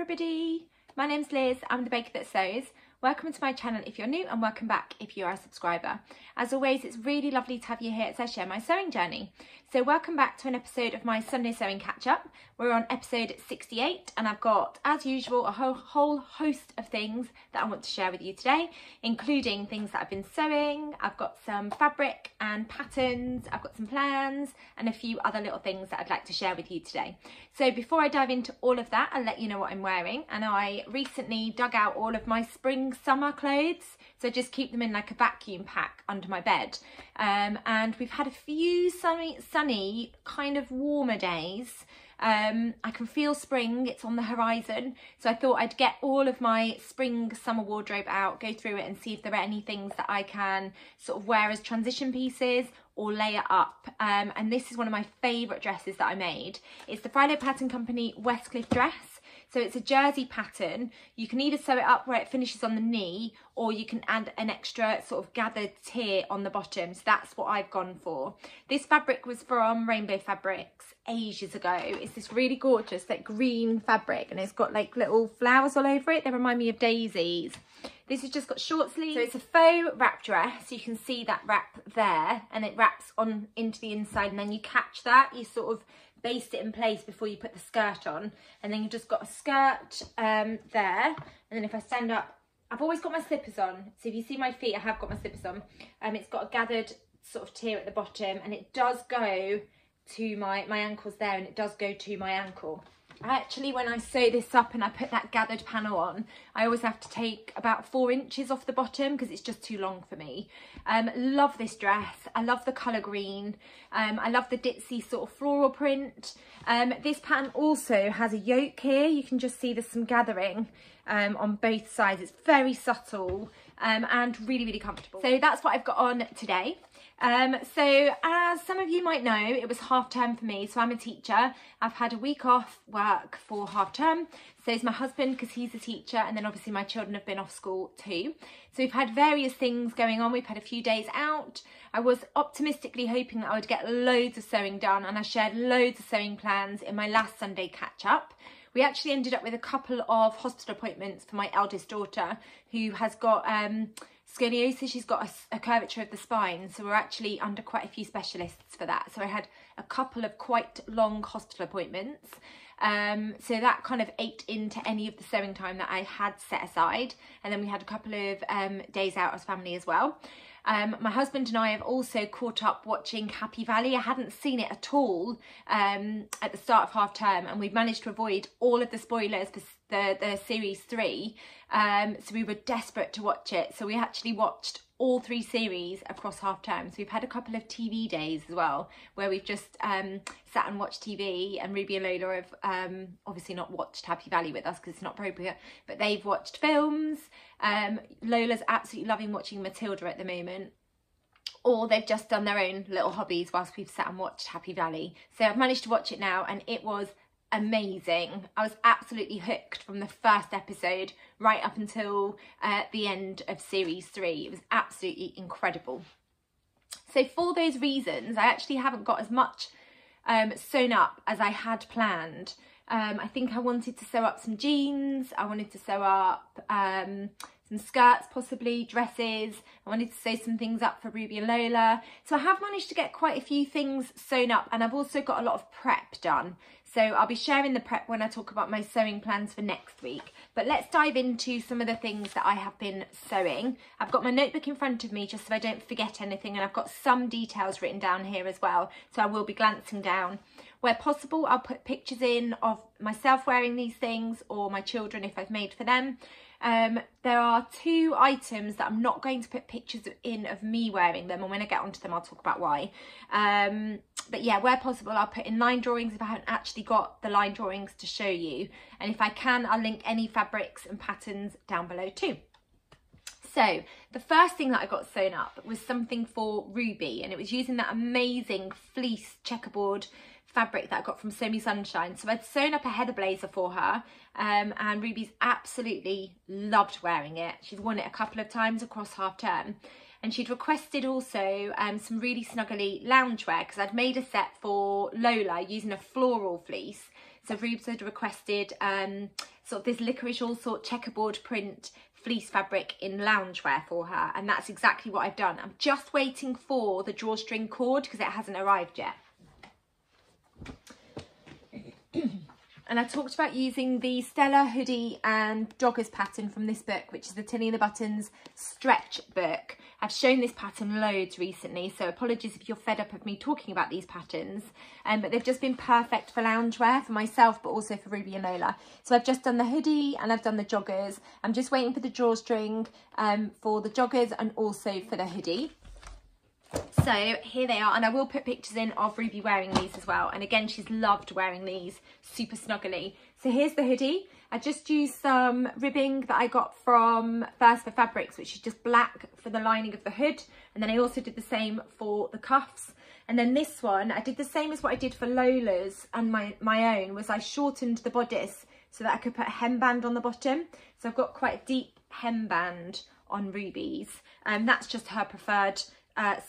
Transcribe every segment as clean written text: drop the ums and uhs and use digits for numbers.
everybody, my name's Liz, I'm the baker that sews. Welcome to my channel if you're new and welcome back if you're a subscriber. As always, it's really lovely to have you here as I share my sewing journey. So welcome back to an episode of my Sunday sewing catch up. We're on episode 68 and I've got, as usual, a whole host of things that I want to share with you today, including things that I've been sewing. I've got some fabric and patterns, I've got some plans and a few other little things that I'd like to share with you today. So before I dive into all of that, I'll let you know what I'm wearing. And I recently dug out all of my summer clothes, so just keep them in like a vacuum pack under my bed, and we've had a few sunny kind of warmer days. I can feel spring, it's on the horizon, so I thought I'd get all of my spring summer wardrobe out, go through it and see if there are any things that I can sort of wear as transition pieces or layer up. And this is one of my favourite dresses that I made. It's the Friday Pattern Company Westcliff dress. So it's a jersey pattern. You can either sew it up where it finishes on the knee, or you can add an extra sort of gathered tier on the bottom. So that's what I've gone for. This fabric was from Rainbow Fabrics ages ago. It's this really gorgeous like green fabric and it's got like little flowers all over it. They remind me of daisies. This has just got short sleeves. So it's a faux wrap dress. You can see that wrap there and it wraps on into the inside and then you catch that. You sort of baste it in place before you put the skirt on, and then you've just got a skirt there, and then if I stand up, I've always got my slippers on, so if you see my feet, I have got my slippers on. It's got a gathered sort of tier at the bottom and it does go to my ankles there, and it does go to my ankle. Actually, when I sew this up and I put that gathered panel on, I always have to take about 4 inches off the bottom because it's just too long for me. Love this dress. I love the colour green. I love the ditzy sort of floral print. This pattern also has a yoke here. You can just see there's some gathering on both sides. It's very subtle and really, really comfortable. So that's what I've got on today. So as some of you might know, it was half term for me, so I'm a teacher. I've had a week off work for half term, so is my husband because he's a teacher, and then obviously my children have been off school too. So we've had various things going on. We've had a few days out. I was optimistically hoping that I would get loads of sewing done, and I shared loads of sewing plans in my last Sunday catch up. We actually ended up with a couple of hospital appointments for my eldest daughter who has got scoliosis. She's got a curvature of the spine, so we're actually under quite a few specialists for that. So I had a couple of quite long hospital appointments. So that kind of ate into any of the sewing time that I had set aside. And then we had a couple of days out as family as well. My husband and I have also caught up watching Happy Valley. I hadn't seen it at all at the start of half term, and we've managed to avoid all of the spoilers for the series 3. So we were desperate to watch it. So we actually watched all 3 series across half term. So we've had a couple of TV days as well, where we've just sat and watched TV, and Ruby and Lola have obviously not watched Happy Valley with us because it's not appropriate, but they've watched films. Lola's absolutely loving watching Matilda at the moment, or they've just done their own little hobbies whilst we've sat and watched Happy Valley. So I've managed to watch it now and it was amazing. I was absolutely hooked from the first episode right up until the end of series 3. It was absolutely incredible. So for those reasons, I actually haven't got as much sewn up as I had planned. I think I wanted to sew up some jeans, I wanted to sew up some skirts, possibly dresses. I wanted to sew some things up for Ruby and Lola. So I have managed to get quite a few things sewn up, and I've also got a lot of prep done. So I'll be sharing the prep when I talk about my sewing plans for next week. But let's dive into some of the things that I have been sewing. I've got my notebook in front of me just so I don't forget anything, and I've got some details written down here as well. So I will be glancing down. Where possible, I'll put pictures in of myself wearing these things or my children if I've made for them. There are 2 items that I'm not going to put pictures in of me wearing them, and when I get onto them I'll talk about why. But yeah, where possible I'll put in line drawings if I haven't actually got the line drawings to show you, and if I can I'll link any fabrics and patterns down below too. So the first thing that I got sewn up was something for Ruby, and it was using that amazing fleece checkerboard fabric that I got from Sew Me Sunshine. So I'd sewn up a heather blazer for her, and Ruby's absolutely loved wearing it. She's worn it a couple of times across half term. and she'd requested also some really snuggly loungewear, because I'd made a set for Lola using a floral fleece. So Rubes had requested sort of this licorice all sort checkerboard print fleece fabric in loungewear for her, and that's exactly what I've done. I'm just waiting for the drawstring cord because it hasn't arrived yet. And I talked about using the Stella hoodie and joggers pattern from this book, which is the Tilly and the Buttons stretch book. I've shown this pattern loads recently, so apologies if you're fed up of me talking about these patterns, but they've just been perfect for loungewear for myself, but also for Ruby and Lola. So I've just done the hoodie and I've done the joggers. I'm just waiting for the drawstring for the joggers and also for the hoodie. So here they are, and I will put pictures in of Ruby wearing these as well. And again, she's loved wearing these super snuggly. So here's the hoodie. I just used some ribbing that I got from First for Fabrics, which is just black for the lining of the hood. And then I also did the same for the cuffs. And then this one, I did the same as what I did for Lola's and my own, was I shortened the bodice so that I could put a hemband on the bottom. So I've got quite a deep hemband on Ruby's. That's just her preferred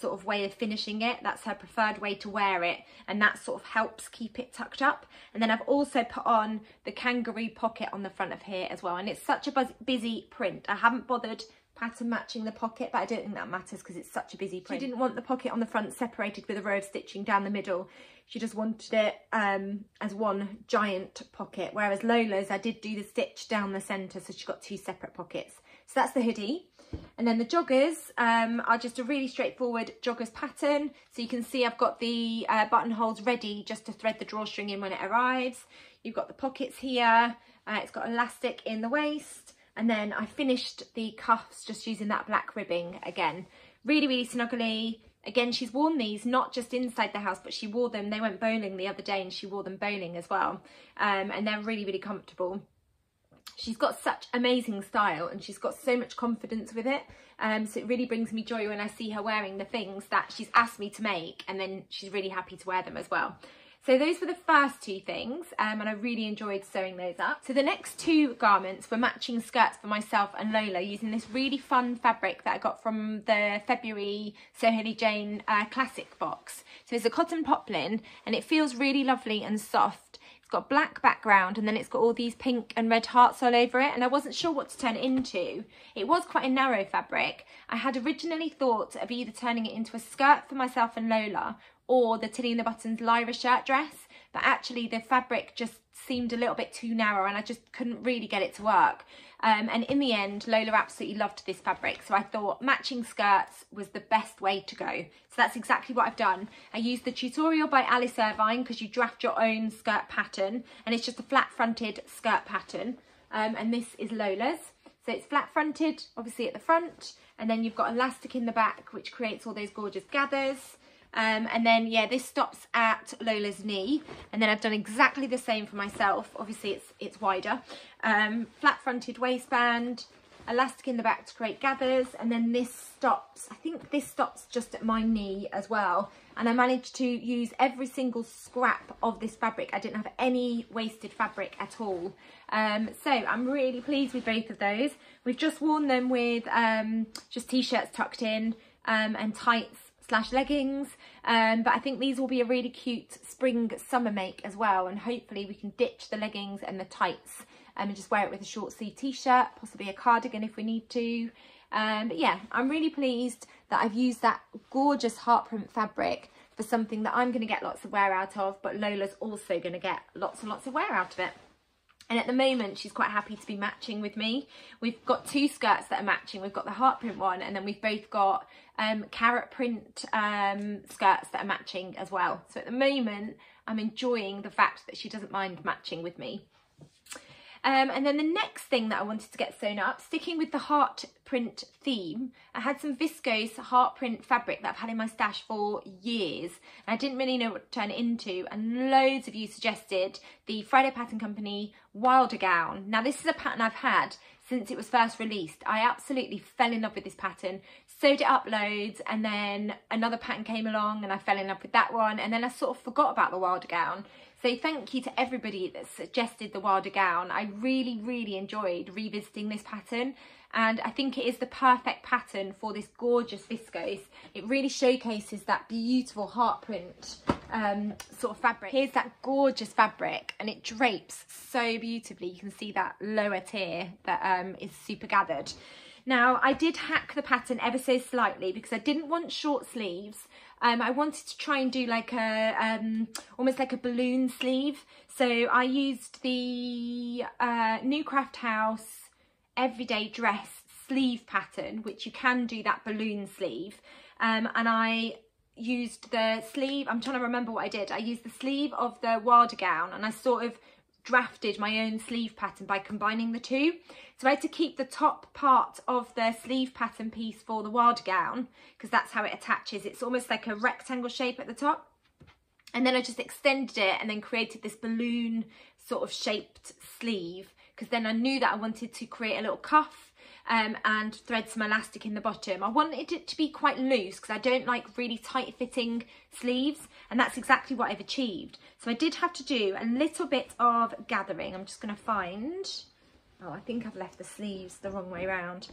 sort of way of finishing it. That's her preferred way to wear it, and that sort of helps keep it tucked up. And then I've also put on the kangaroo pocket on the front of here as well, and it's such a busy print. I haven't bothered pattern matching the pocket, but I don't think that matters because it's such a busy print. She didn't want the pocket on the front separated with a row of stitching down the middle. She just wanted it as one giant pocket, whereas Lola's I did do the stitch down the centre, so she got two separate pockets. So that's the hoodie. And then the joggers are just a really straightforward joggers pattern. So you can see I've got the buttonholes ready just to thread the drawstring in when it arrives. You've got the pockets here. It's got elastic in the waist. And then I finished the cuffs just using that black ribbing again. Really, really snuggly. Again, she's worn these not just inside the house, but she wore them. They went bowling the other day and she wore them bowling as well. And they're really, really comfortable. She's got such amazing style and she's got so much confidence with it. So it really brings me joy when I see her wearing the things that she's asked me to make, and then she's really happy to wear them as well. So those were the first two things, and I really enjoyed sewing those up. So the next two garments were matching skirts for myself and Lola using this really fun fabric that I got from the February So Haley Jane classic box. So it's a cotton poplin and it feels really lovely and soft. Got black background and then it's got all these pink and red hearts all over it, and I wasn't sure what to turn it into. It was quite a narrow fabric. I had originally thought of either turning it into a skirt for myself and Lola or the Tilly and the Buttons Lyra shirt dress, but actually the fabric just seemed a little bit too narrow and I just couldn't really get it to work. And in the end, Lola absolutely loved this fabric, so I thought matching skirts was the best way to go. So that's exactly what I've done. I used the tutorial by Alice Irvine, because you draft your own skirt pattern, and it's just a flat fronted skirt pattern. And this is Lola's. So it's flat fronted, obviously at the front, and then you've got elastic in the back, which creates all those gorgeous gathers. And then, yeah, this stops at Lola's knee, and then I've done exactly the same for myself. Obviously it's wider. Flat fronted waistband, elastic in the back to create gathers, and then this stops, I think this stops just at my knee as well. And I managed to use every single scrap of this fabric. I didn't have any wasted fabric at all. So I'm really pleased with both of those. We've just worn them with just t-shirts tucked in and tights / leggings, but I think these will be a really cute spring summer make as well, and hopefully we can ditch the leggings and the tights and just wear it with a short sleeve t-shirt, possibly a cardigan if we need to. But yeah, I'm really pleased that I've used that gorgeous heart print fabric for something that I'm going to get lots of wear out of, but Lola's also going to get lots and lots of wear out of it. And at the moment, she's quite happy to be matching with me. We've got two skirts that are matching. We've got the heart print one, and then we've both got carrot print skirts that are matching as well. So at the moment, I'm enjoying the fact that she doesn't mind matching with me. And then the next thing that I wanted to get sewn up, sticking with the heart print theme, I had some viscose heart print fabric that I've had in my stash for years, and I didn't really know what to turn it into, and loads of you suggested the Friday Pattern Company Wilder gown. Now this is a pattern I've had since it was first released. I absolutely fell in love with this pattern, sewed it up loads, and then another pattern came along and I fell in love with that one, and then I sort of forgot about the Wilder gown. So thank you to everybody that suggested the Wilder gown. I really enjoyed revisiting this pattern, and I think it is the perfect pattern for this gorgeous viscose. It really showcases that beautiful heart print sort of fabric. Here's that gorgeous fabric, and it drapes so beautifully. You can see that lower tier that is super gathered. Now, I did hack the pattern ever so slightly because I didn't want short sleeves. I wanted to try and do like a, almost like a balloon sleeve. So I used the New Craft House Everyday Dress sleeve pattern, which you can do that balloon sleeve. And I used the sleeve, I'm trying to remember what I did. I used the sleeve of the Wilder gown, and I sort of drafted my own sleeve pattern by combining the two. So I had to keep the top part of the sleeve pattern piece for the Wilder gown, because that's how it attaches. It's almost like a rectangle shape at the top, and then I just extended it and then created this balloon sort of shaped sleeve, because then I knew that I wanted to create a little cuff and thread some elastic in the bottom. I wanted it to be quite loose because I don't like really tight fitting sleeves, and that's exactly what I've achieved. So I did have to do a little bit of gathering. I'm just going to find, oh, I think I've left the sleeves the wrong way around.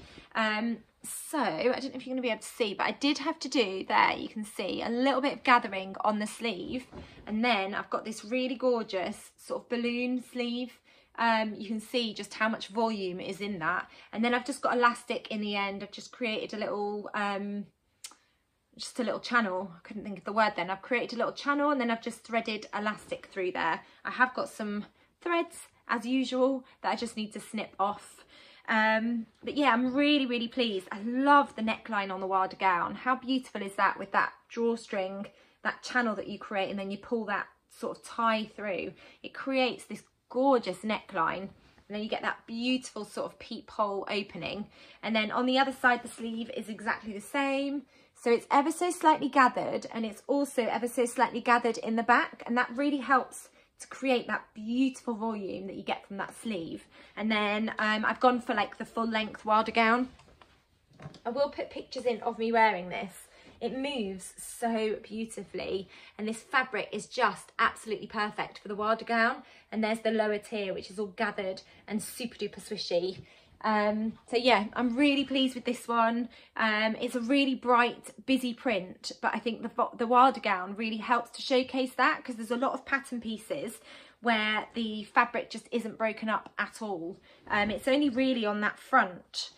So I don't know if you're going to be able to see, but I did have to do, there you can see, a little bit of gathering on the sleeve, and then I've got this really gorgeous sort of balloon sleeve. You can see just how much volume is in that, and then I've just got elastic in the end. I've just created a little just a little channel. I couldn't think of the word then. I've created a little channel, and then I've just threaded elastic through there. I have got some threads as usual that I just need to snip off, but yeah, I'm really pleased. I love the neckline on the Wilder gown. How beautiful is that, with that drawstring, that channel that you create, and then you pull that sort of tie through. It creates this gorgeous neckline, and then you get that beautiful sort of peephole opening. And then on the other side, the sleeve is exactly the same, so it's ever so slightly gathered, and it's also ever so slightly gathered in the back, and that really helps to create that beautiful volume that you get from that sleeve. And then I've gone for like the full length Wilder gown. I will put pictures in of me wearing this. It moves so beautifully, and this fabric is just absolutely perfect for the Wilder gown. And there's the lower tier, which is all gathered and super duper swishy. So yeah, I'm really pleased with this one. It's a really bright, busy print, but I think the Wilder gown really helps to showcase that, because there's a lot of pattern pieces where the fabric just isn't broken up at all. It's only really on that front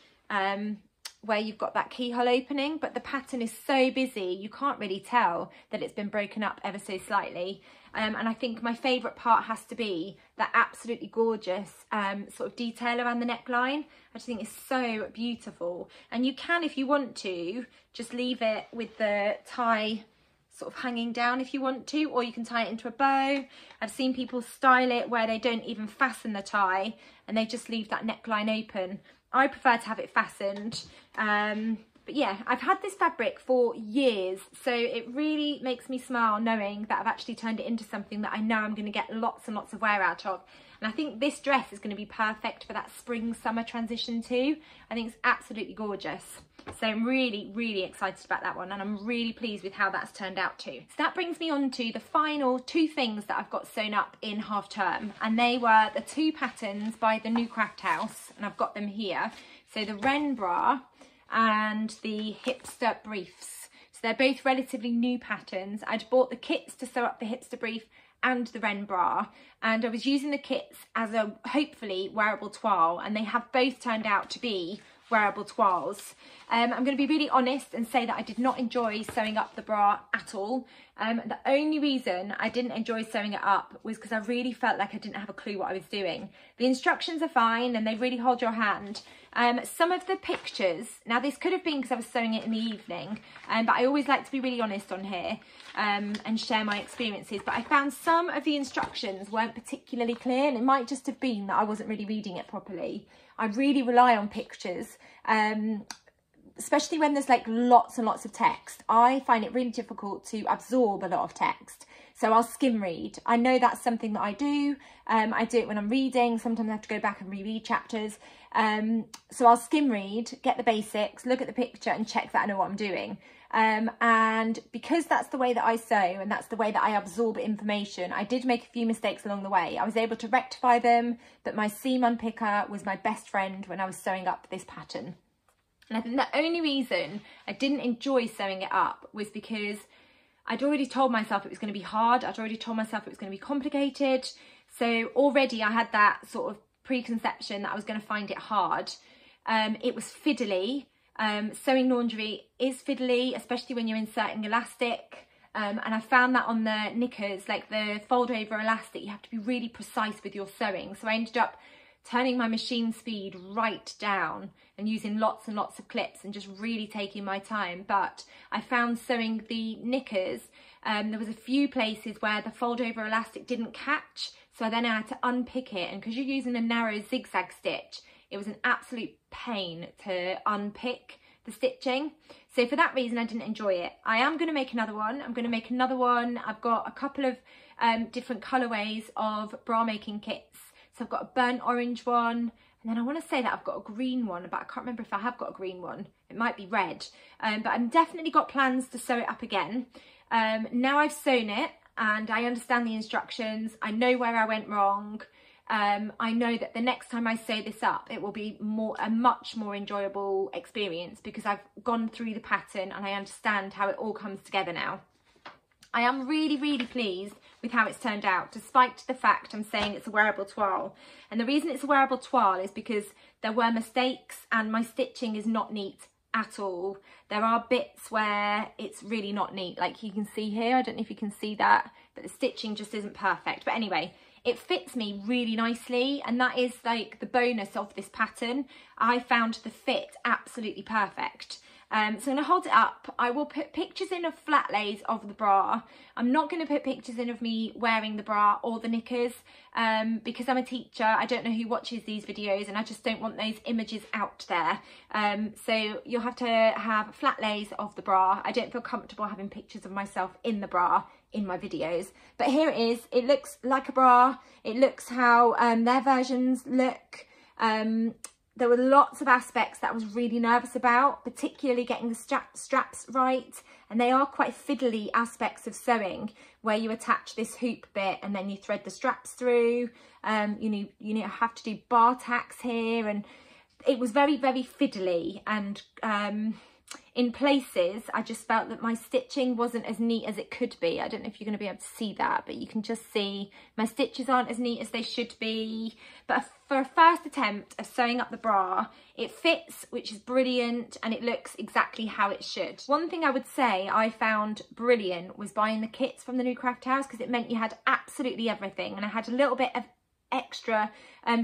where you've got that keyhole opening, but the pattern is so busy you can't really tell that it's been broken up ever so slightly. And I think my favourite part has to be that absolutely gorgeous sort of detail around the neckline. I just think it's so beautiful. And you can, if you want to, just leave it with the tie sort of hanging down if you want to, or you can tie it into a bow. I've seen people style it where they don't even fasten the tie and they just leave that neckline open. I prefer to have it fastened. But yeah, I've had this fabric for years, so it really makes me smile knowing that I've actually turned it into something that I know I'm going to get lots and lots of wear out of. And I think this dress is going to be perfect for that spring-summer transition too. I think it's absolutely gorgeous. So I'm really excited about that one, and I'm really pleased with how that's turned out too. So that brings me on to the final two things that I've got sewn up in half term, and they were the two patterns by the New Craft House, and I've got them here. So the Wren bra and the hipster briefs. So they're both relatively new patterns. I'd bought the kits to sew up the hipster brief and the Wren bra, and I was using the kits as a hopefully wearable toile, and they have both turned out to be wearable toiles. I'm going to be really honest and say that I did not enjoy sewing up the bra at all. The only reason I didn't enjoy sewing it up was because I really felt like I didn't have a clue what I was doing. The instructions are fine and they really hold your hand. Some of the pictures, now this could have been because I was sewing it in the evening, but I always like to be really honest on here and share my experiences, but I found some of the instructions weren't particularly clear, and it might just have been that I wasn't really reading it properly. I really rely on pictures, especially when there's like lots and lots of text. I find it really difficult to absorb a lot of text, so I'll skim read. I know that's something that I do. I do it when I'm reading. Sometimes I have to go back and reread chapters. So I'll skim read, get the basics, look at the picture and check that I know what I'm doing. And because that's the way that I sew and that's the way that I absorb information, I did make a few mistakes along the way. I was able to rectify them, but my seam unpicker was my best friend when I was sewing up this pattern. And I think the only reason I didn't enjoy sewing it up was because I'd already told myself it was going to be hard. I'd already told myself it was going to be complicated. So already I had that sort of preconception that I was going to find it hard. It was fiddly. Sewing lingerie is fiddly, especially when you're inserting elastic. And I found that on the knickers, like the fold over elastic, you have to be really precise with your sewing. So I ended up turning my machine speed right down and using lots and lots of clips and just really taking my time. But I found sewing the knickers, there was a few places where the fold over elastic didn't catch. So then I had to unpick it, and because you're using a narrow zigzag stitch, it was an absolute pain to unpick the stitching. So for that reason, I didn't enjoy it. I am going to make another one. I'm going to make another one. I've got a couple of different colourways of bra making kits. So I've got a burnt orange one, and then I want to say that I've got a green one, but I can't remember if I have got a green one. It might be red, but I've definitely got plans to sew it up again. Now I've sewn it and I understand the instructions. I know where I went wrong. I know that the next time I sew this up, it will be a much more enjoyable experience because I've gone through the pattern and I understand how it all comes together now. I am really, really pleased with how it's turned out, despite the fact I'm saying it's a wearable toile. And the reason it's a wearable toile is because there were mistakes and my stitching is not neat at all. There are bits where it's really not neat, like you can see here. I don't know if you can see that, but the stitching just isn't perfect. But anyway, it fits me really nicely, and that is like the bonus of this pattern. I found the fit absolutely perfect. So I'm going to hold it up. I will put pictures in of flat lays of the bra. I'm not going to put pictures in of me wearing the bra or the knickers because I'm a teacher. I don't know who watches these videos and I just don't want those images out there. So you'll have to have flat lays of the bra. I don't feel comfortable having pictures of myself in the bra in my videos. But here it is. It looks like a bra. It looks how their versions look. There were lots of aspects that I was really nervous about, particularly getting the straps right. And they are quite fiddly aspects of sewing, where you attach this hoop bit and then you thread the straps through. You have to do bar tacks here, and it was very, very fiddly. And in places, I just felt that my stitching wasn't as neat as it could be. I don't know if you're going to be able to see that, but you can just see my stitches aren't as neat as they should be. But for a first attempt of sewing up the bra, it fits, which is brilliant, and it looks exactly how it should. One thing I would say I found brilliant was buying the kits from the New Craft House, because it meant you had absolutely everything, and I had a little bit of extra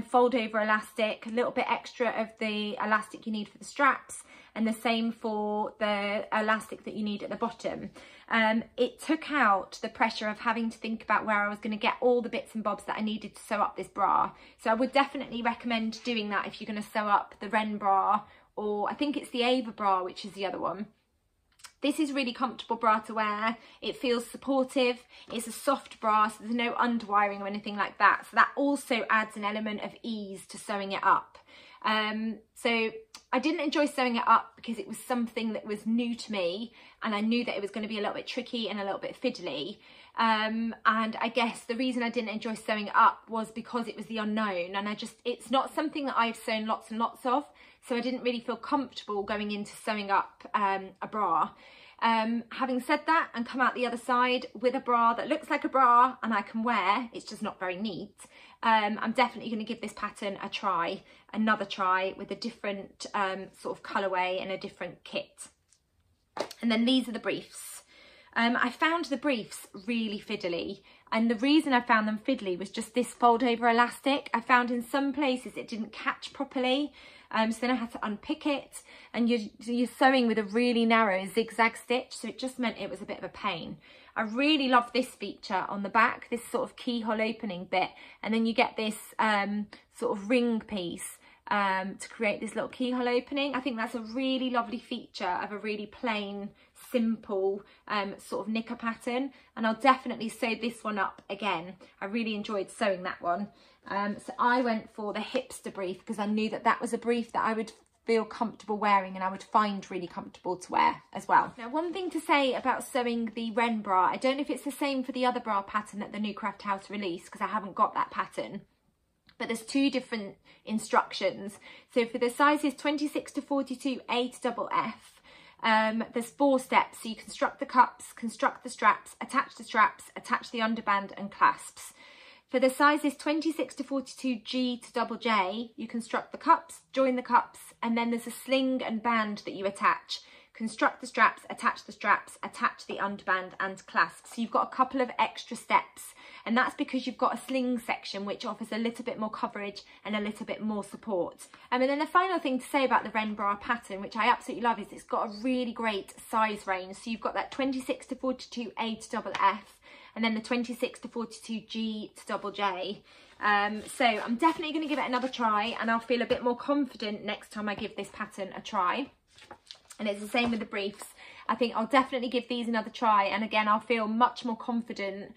fold over elastic, a little bit extra of the elastic you need for the straps, and the same for the elastic that you need at the bottom. It took out the pressure of having to think about where I was going to get all the bits and bobs that I needed to sew up this bra. So I would definitely recommend doing that if you're going to sew up the Wren bra, or I think it's the Ava bra, which is the other one. This is really comfortable bra to wear. It feels supportive. It's a soft bra, so there's no underwiring or anything like that. So that also adds an element of ease to sewing it up. So I didn't enjoy sewing it up because it was something that was new to me, and I knew that it was going to be a little bit tricky and a little bit fiddly. And I guess the reason I didn't enjoy sewing it up was because it was the unknown, and it's not something that I've sewn lots and lots of, so I didn't really feel comfortable going into sewing up a bra. Having said that, and come out the other side with a bra that looks like a bra and I can wear, it's just not very neat. I'm definitely going to give this pattern a try, another try with a different sort of colourway and a different kit. And then these are the briefs. I found the briefs really fiddly, and the reason I found them fiddly was just this fold over elastic. I found in some places it didn't catch properly, so then I had to unpick it, and you're sewing with a really narrow zigzag stitch, so it just meant it was a bit of a pain. I really love this feature on the back, this sort of keyhole opening bit, and then you get this sort of ring piece to create this little keyhole opening. I think that's a really lovely feature of a really plain, simple sort of knicker pattern, and I'll definitely sew this one up again. I really enjoyed sewing that one. So I went for the hipster brief because I knew that that was a brief that I would feel comfortable wearing and I would find really comfortable to wear as well. Now, one thing to say about sewing the Wren bra, I don't know if it's the same for the other bra pattern that the new Craft House released, because I haven't got that pattern, but there's 2 different instructions. So for the sizes 26 to 42 A to double F, there's 4 steps. So you construct the cups, construct the straps, attach the underband and clasps. For the sizes 26 to 42 G to double J, you construct the cups, join the cups, and then there's a sling and band that you attach. Construct the straps, attach the underband and clasp. So you've got a couple of extra steps, and that's because you've got a sling section which offers a little bit more coverage and a little bit more support. And then the final thing to say about the Wren bra pattern, which I absolutely love, is it's got a really great size range. So you've got that 26 to 42 A to double F, and then the 26 to 42 G to double J. So I'm definitely going to give it another try, and I'll feel a bit more confident next time I give this pattern a try. And it's the same with the briefs. I think I'll definitely give these another try, and again I'll feel much more confident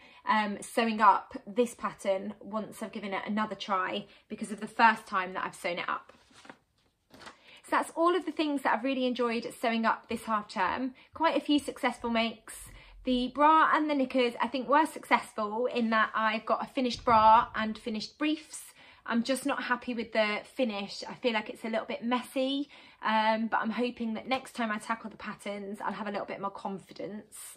sewing up this pattern once I've given it another try, because of the first time that I've sewn it up. So that's all of the things that I've really enjoyed sewing up this half term. Quite a few successful makes. The bra and the knickers I think were successful in that I've got a finished bra and finished briefs. I'm just not happy with the finish. I feel like it's a little bit messy, but I'm hoping that next time I tackle the patterns, I'll have a little bit more confidence.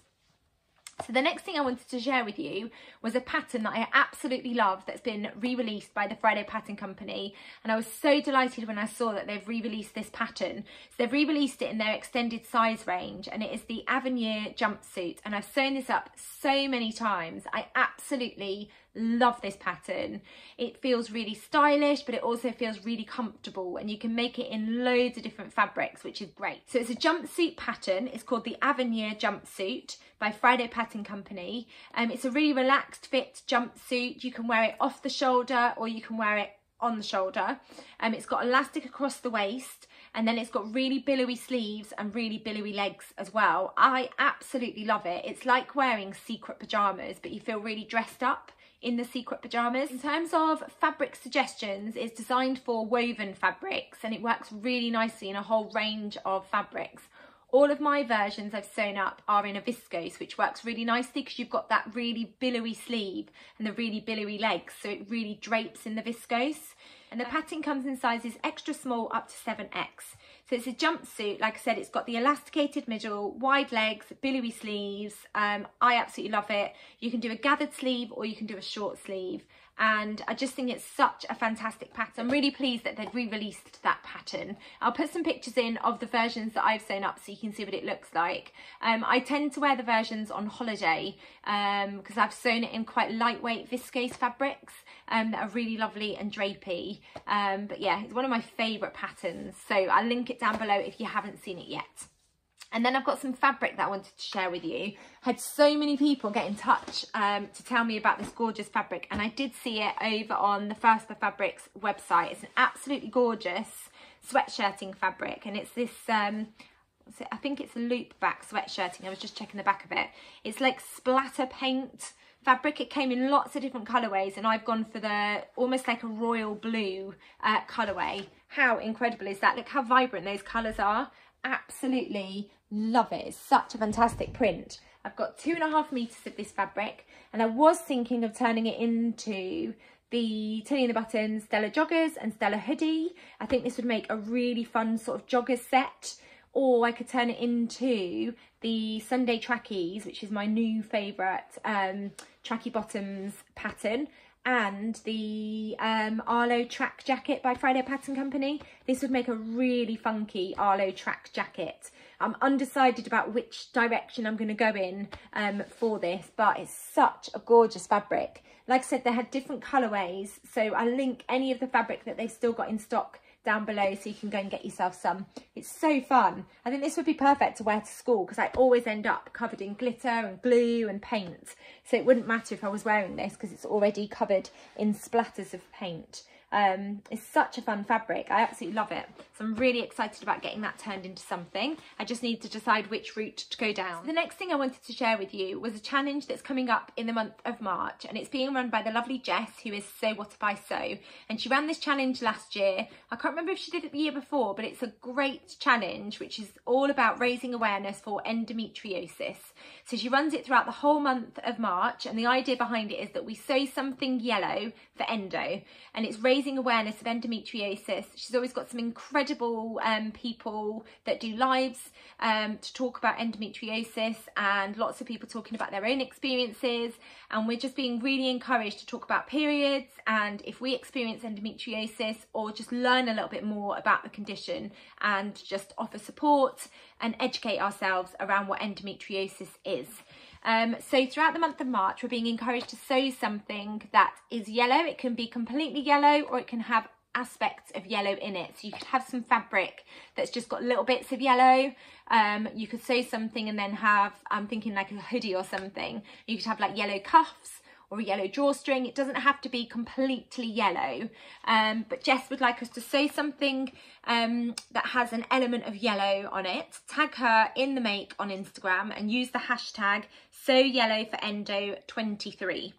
So the next thing I wanted to share with you was a pattern that I absolutely love that's been re-released by the Friday Pattern Company, and I was so delighted when I saw that they've re-released this pattern. So they've re-released it in their extended size range, and it is the Avenir jumpsuit, and I've sewn this up so many times. I absolutely love this pattern. It feels really stylish, but it also feels really comfortable, and you can make it in loads of different fabrics, which is great. So it's a jumpsuit pattern. It's called the Avenir jumpsuit by Friday Pattern Company. It's a really relaxed fit jumpsuit. You can wear it off the shoulder or you can wear it on the shoulder. It's got elastic across the waist, and then it's got really billowy sleeves and really billowy legs as well. I absolutely love it. It's like wearing secret pajamas, but you feel really dressed up in the secret pajamas. In terms of fabric suggestions, it's designed for woven fabrics, and it works really nicely in a whole range of fabrics. All of my versions I've sewn up are in a viscose, which works really nicely because you've got that really billowy sleeve and the really billowy legs, so it really drapes in the viscose. And the pattern comes in sizes extra small up to 7X. So it's a jumpsuit, like I said, it's got the elasticated middle, wide legs, billowy sleeves. I absolutely love it. You can do a gathered sleeve or you can do a short sleeve. And I just think it's such a fantastic pattern. I'm really pleased that they've re-released that pattern. I'll put some pictures in of the versions that I've sewn up so you can see what it looks like. I tend to wear the versions on holiday because I've sewn it in quite lightweight viscose fabrics that are really lovely and drapey. But yeah, it's one of my favourite patterns. So I'll link it down below if you haven't seen it yet. And then I've got some fabric that I wanted to share with you. Had so many people get in touch to tell me about this gorgeous fabric, and I did see it over on the First for Fabrics website. It's an absolutely gorgeous sweatshirting fabric, and it's this, I think it's a loop back sweatshirting. I was just checking the back of it. It's like splatter paint fabric. It came in lots of different colourways, and I've gone for the almost like a royal blue colourway. How incredible is that? Look how vibrant those colours are. Absolutely love it. It's such a fantastic print. I've got 2.5 meters of this fabric, and I was thinking of turning it into the Tilly and the Buttons Stella joggers and Stella hoodie. I think this would make a really fun sort of joggers set, or I could turn it into the Sunday trackies, which is my new favourite tracky bottoms pattern, and the Arlo track jacket by Friday Pattern Company. This would make a really funky Arlo track jacket. I'm undecided about which direction I'm going to go in for this, but it's such a gorgeous fabric. Like I said, they had different colourways, so I'll link any of the fabric that they've still got in stock down below so you can go and get yourself some. It's so fun. I think this would be perfect to wear to school because I always end up covered in glitter and glue and paint, so it wouldn't matter if I was wearing this because it's already covered in splatters of paint. It's such a fun fabric. I absolutely love it. So I'm really excited about getting that turned into something. I just need to decide which route to go down. So the next thing I wanted to share with you was a challenge that's coming up in the month of March, and it's being run by the lovely Jess, who is Sew What If I Sew. And she ran this challenge last year. I can't remember if she did it the year before, but it's a great challenge which is all about raising awareness for endometriosis. So she runs it throughout the whole month of March, and the idea behind it is that we sew something yellow for endo, and it's raising awareness of endometriosis. She's always got some incredible people that do lives to talk about endometriosis, and lots of people talking about their own experiences, and we're just being really encouraged to talk about periods and if we experience endometriosis, or just learn a little bit more about the condition and just offer support and educate ourselves around what endometriosis is. So throughout the month of March, we're being encouraged to sew something that is yellow. It can be completely yellow, or it can have aspects of yellow in it. So you could have some fabric that's just got little bits of yellow. You could sew something and then have, I'm thinking like a hoodie or something. You could have like yellow cuffs or a yellow drawstring. It doesn't have to be completely yellow, but Jess would like us to sew something that has an element of yellow on it. Tag her in the make on Instagram and use the hashtag SewYellowForEndo23.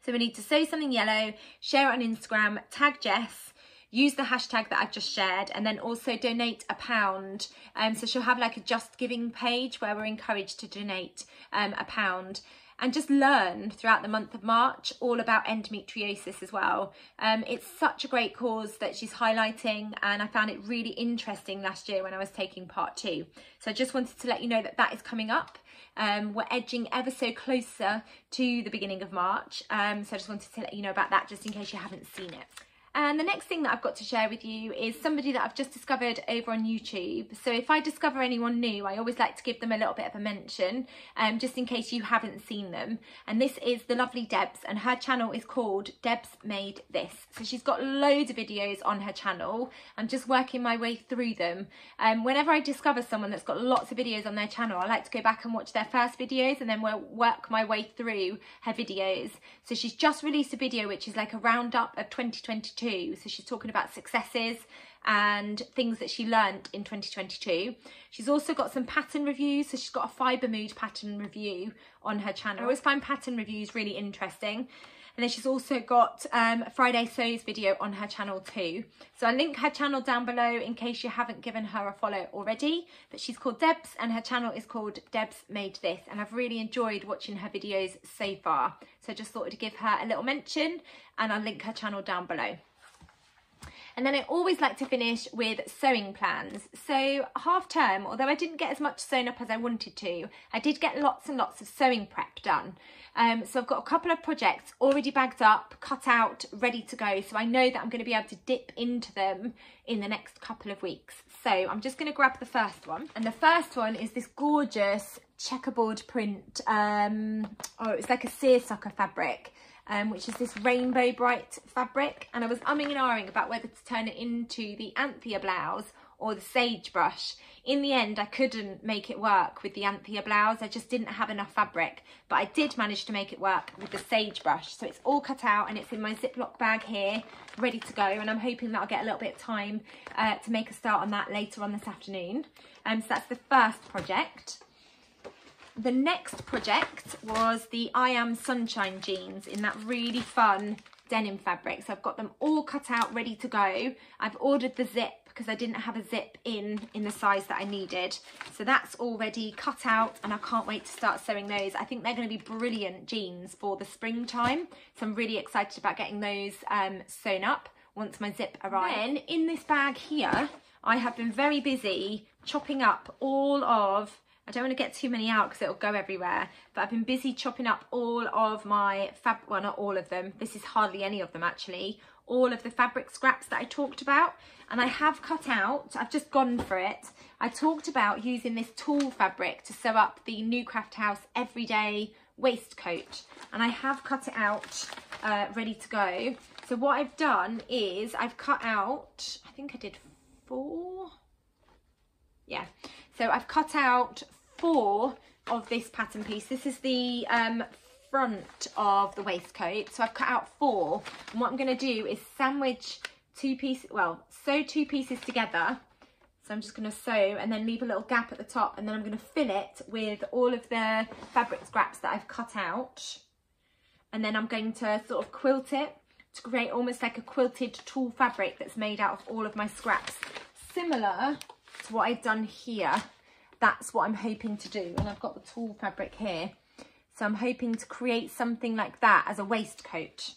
So we need to sew something yellow, share it on Instagram, tag Jess, use the hashtag that I've just shared, and then also donate £1. So she'll have like a Just Giving page where we're encouraged to donate £1. And just learn throughout the month of March all about endometriosis as well. It's such a great cause that she's highlighting, and I found it really interesting last year when I was taking part too. So I just wanted to let you know that that is coming up. We're edging ever so closer to the beginning of March. So I just wanted to let you know about that, just in case you haven't seen it. And the next thing that I've got to share with you is somebody that I've just discovered over on YouTube. So if I discover anyone new, I always like to give them a little bit of a mention, just in case you haven't seen them. And this is the lovely Debs, and her channel is called Debs Made This. So she's got loads of videos on her channel. I'm just working my way through them. Whenever I discover someone that's got lots of videos on their channel, I like to go back and watch their first videos and then work my way through her videos. So she's just released a video which is like a roundup of 2022. So she's talking about successes and things that she learned in 2022. She's also got some pattern reviews. So she's got a fibre mood pattern review on her channel. I always find pattern reviews really interesting. And then she's also got a Friday Sews video on her channel too. So I'll link her channel down below in case you haven't given her a follow already. But she's called Debs, and her channel is called Debs Made This. And I've really enjoyed watching her videos so far. So I just thought I'd give her a little mention, and I'll link her channel down below. And then I always like to finish with sewing plans. So half term, although I didn't get as much sewn up as I wanted to, I did get lots and lots of sewing prep done. So I've got a couple of projects already bagged up, cut out, ready to go. So I know that I'm going to be able to dip into them in the next couple of weeks. So I'm just going to grab the first one. And the first one is this gorgeous checkerboard print. It's like a seersucker fabric. Which is this rainbow bright fabric, and I was umming and ahhing about whether to turn it into the Anthea blouse or the sage brush. In the end, I couldn't make it work with the Anthea blouse. I just didn't have enough fabric, but I did manage to make it work with the sage brush. So it's all cut out and it's in my Ziploc bag here, ready to go, and I'm hoping that I'll get a little bit of time to make a start on that later on this afternoon. So that's the first project. The next project was the I Am Sunshine jeans in that really fun denim fabric. So I've got them all cut out, ready to go. I've ordered the zip because I didn't have a zip in the size that I needed. So that's already cut out, and I can't wait to start sewing those. I think they're going to be brilliant jeans for the springtime. So I'm really excited about getting those sewn up once my zip arrives. Then in this bag here, I have been very busy chopping up all of, I don't want to get too many out because it'll go everywhere, but I've been busy chopping up all of my well, not all of them, this is hardly any of them actually, all of the fabric scraps that I talked about. And I have cut out, I've just gone for it, I talked about using this tulle fabric to sew up the New Craft House Everyday waistcoat, and I have cut it out, ready to go. So what I've done is I've cut out, I think I did 4, yeah, so I've cut out 4 of this pattern piece. This is the front of the waistcoat. So I've cut out 4, and what I'm going to do is sandwich 2 pieces, well, sew 2 pieces together. So I'm just going to sew and then leave a little gap at the top, and then I'm going to fill it with all of the fabric scraps that I've cut out. And then I'm going to sort of quilt it to create almost like a quilted tulle fabric that's made out of all of my scraps. Similar to what I've done here, that's what I'm hoping to do. And I've got the tulle fabric here. So I'm hoping to create something like that as a waistcoat.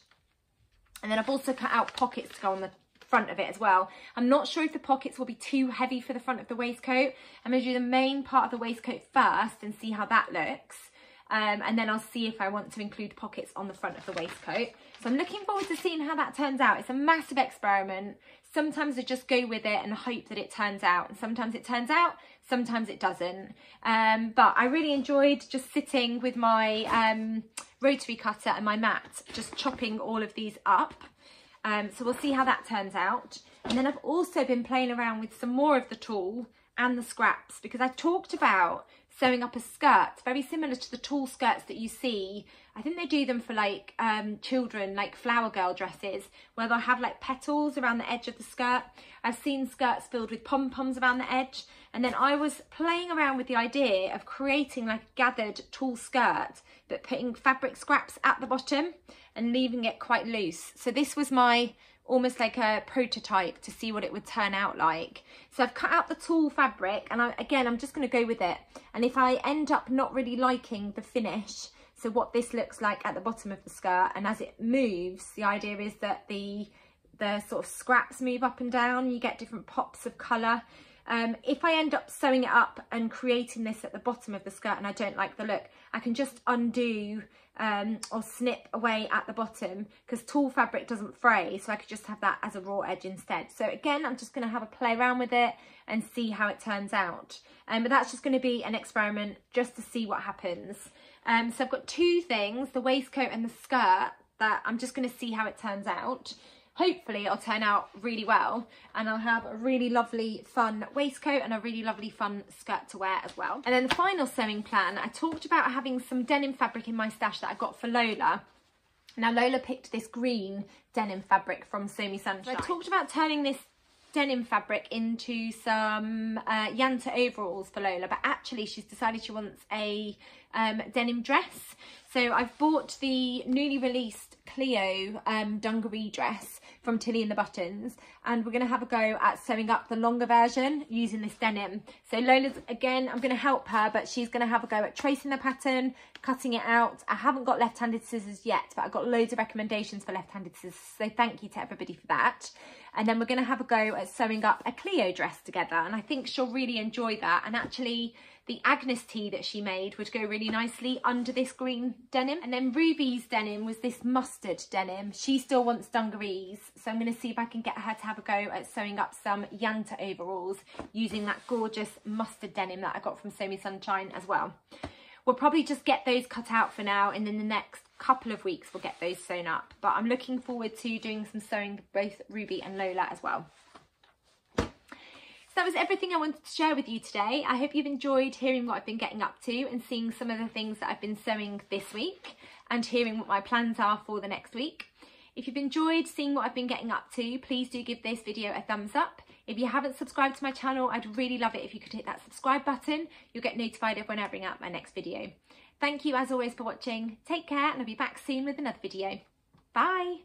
And then I've also cut out pockets to go on the front of it as well. I'm not sure if the pockets will be too heavy for the front of the waistcoat. I'm going to do the main part of the waistcoat first and see how that looks. And then I'll see if I want to include pockets on the front of the waistcoat. So I'm looking forward to seeing how that turns out. It's a massive experiment. Sometimes I just go with it and hope that it turns out. And sometimes it turns out, sometimes it doesn't. But I really enjoyed just sitting with my rotary cutter and my mat, just chopping all of these up. So we'll see how that turns out. And then I've also been playing around with some more of the tulle and the scraps, because I talked about sewing up a skirt very similar to the tulle skirts that you see. I think they do them for like children, like flower girl dresses, where they'll have like petals around the edge of the skirt. I've seen skirts filled with pom-poms around the edge. And then I was playing around with the idea of creating like a gathered tulle skirt, but putting fabric scraps at the bottom and leaving it quite loose. So this was my almost like a prototype to see what it would turn out like. So I've cut out the tulle fabric, and I'm just going to go with it. And if I end up not really liking the finish, so what this looks like at the bottom of the skirt, and as it moves, the idea is that the sort of scraps move up and down, you get different pops of colour. If I end up sewing it up and creating this at the bottom of the skirt and I don't like the look, I can just undo or snip away at the bottom, because tulle fabric doesn't fray, so I could just have that as a raw edge instead. So again, I'm just going to have a play around with it and see how it turns out. But that's just going to be an experiment just to see what happens. So I've got 2 things, the waistcoat and the skirt, that I'm just going to see how it turns out. Hopefully it'll turn out really well, and I'll have a really lovely fun waistcoat and a really lovely fun skirt to wear as well. And then the final sewing plan, I talked about having some denim fabric in my stash that I got for Lola. Now Lola picked this green denim fabric from Sew Me Sunshine. So I talked about turning this denim fabric into some Yanta overalls for Lola, but actually she's decided she wants a denim dress. So I've bought the newly released Cleo dungaree dress from Tilly and the Buttons, and we're going to have a go at sewing up the longer version using this denim. So Lola's, again, I'm going to help her, but she's going to have a go at tracing the pattern, cutting it out. I haven't got left-handed scissors yet, but I've got loads of recommendations for left-handed scissors, so thank you to everybody for that. And then we're going to have a go at sewing up a Cleo dress together, and I think she'll really enjoy that. And actually the Agnes tee that she made would go really nicely under this green denim. And then Ruby's denim was this mustard denim. She still wants dungarees, so I'm going to see if I can get her to have a go at sewing up some Yanta overalls using that gorgeous mustard denim that I got from Sew Me Sunshine as well. We'll probably just get those cut out for now, and in the next couple of weeks we'll get those sewn up. But I'm looking forward to doing some sewing with both Ruby and Lola as well. So that was everything I wanted to share with you today. I hope you've enjoyed hearing what I've been getting up to and seeing some of the things that I've been sewing this week, and hearing what my plans are for the next week. If you've enjoyed seeing what I've been getting up to, please do give this video a thumbs up. If you haven't subscribed to my channel, I'd really love it if you could hit that subscribe button. You'll get notified of when I bring out my next video. Thank you as always for watching. Take care, and I'll be back soon with another video. Bye!